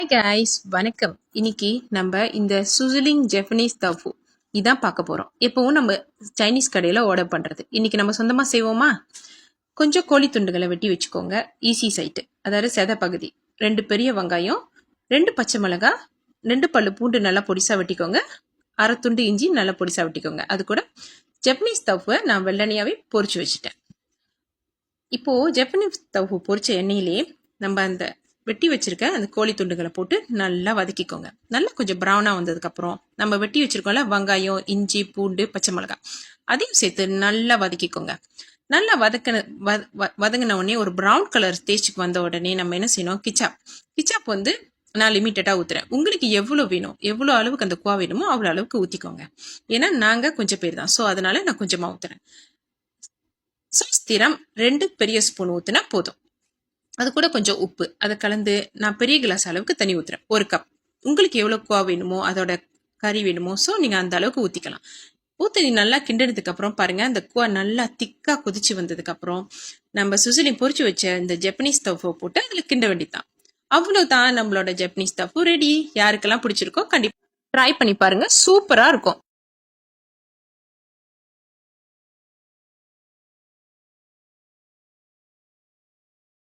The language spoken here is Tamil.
ஹாய் கைஸ், வணக்கம். இன்னைக்கு நம்ம இந்த சுசிலிங் ஜப்பனீஸ் தஃபு இதான் பார்க்க போறோம். எப்பவும் நம்ம சைனீஸ் கடையில ஆர்டர் பண்றது. இன்னைக்கு நம்ம சொந்தமா செய்வோமா? கொஞ்சம் கோழி துண்டுகளை வெட்டி வச்சுக்கோங்க. ஈஸி சைட்டு, அதாவது செத பகுதி. 2 பெரிய வெங்காயம், 2 பச்சை மிளகாய், 2 பல்லு பூண்டு நல்லா பொடிசா வெட்டிக்கோங்க. அரை துண்டு இஞ்சி நல்லா பொடிசா வெட்டிக்கோங்க. அது கூட ஜப்பனீஸ் தஃபுவை நான் வெள்ளனியாவே பொரிச்சு வச்சுட்டேன். இப்போ ஜப்பனீஸ் தஃபு பொரிச்ச எண்ணெயிலேயே நம்ம அந்த வெட்டி வச்சிருக்க அந்த கோழி துண்டுகளை போட்டு நல்லா வதக்கிக்கோங்க. நல்லா கொஞ்சம் ப்ரௌனா வந்ததுக்கு அப்புறம் நம்ம வெட்டி வச்சிருக்கோம்ல வெங்காயம், இஞ்சி, பூண்டு, பச்சை மிளகாய், அதையும் சேர்த்து நல்லா வதக்கிக்கோங்க. நல்லா வதங்கின உடனே ஒரு ப்ரௌன் கலர் ஸ்டேஜுக்கு வந்த உடனே நம்ம என்ன செய்யணும், கிச்சாப் வந்து நான் லிமிட்டடா ஊத்துறேன். உங்களுக்கு எவ்வளவு வேணும், எவ்வளவு அளவுக்கு அந்த குவா வேணுமோ அவ்வளவு அளவுக்கு ஊத்திக்கோங்க. ஏன்னா நாங்க கொஞ்சம் பேர் தான், ஸோ அதனால நான் கொஞ்சமா ஊத்துறேன். ஸ்திரம் 2 பெரிய ஸ்பூன் ஊத்துனா போதும். அது கூட கொஞ்சம் உப்பு அதை கலந்து நான் பெரிய கிளாஸ் அளவுக்கு தண்ணி ஊத்துறேன். 1 கப். உங்களுக்கு எவ்வளவு குவா வேணுமோ அதோட கறி வேணுமோ ஸோ நீங்க அந்த அளவுக்கு ஊத்திக்கலாம். ஊத்தி நல்லா கிண்டினதுக்கு அப்புறம் பாருங்க, அந்த குவா நல்லா திக்கா கொதிச்சு வந்ததுக்கு அப்புறம் நம்ம சுசிலி பொரிச்சு வச்ச இந்த ஜப்பனீஸ் தஃபோ போட்டு அதுல கிண்ட வேண்டியதான். அவ்வளவுதான், நம்மளோட ஜப்பனீஸ் தஃபு ரெடி. யாருக்கெல்லாம் பிடிச்சிருக்கோ கண்டிப்பா ட்ரை பண்ணி பாருங்க, சூப்பரா இருக்கும்.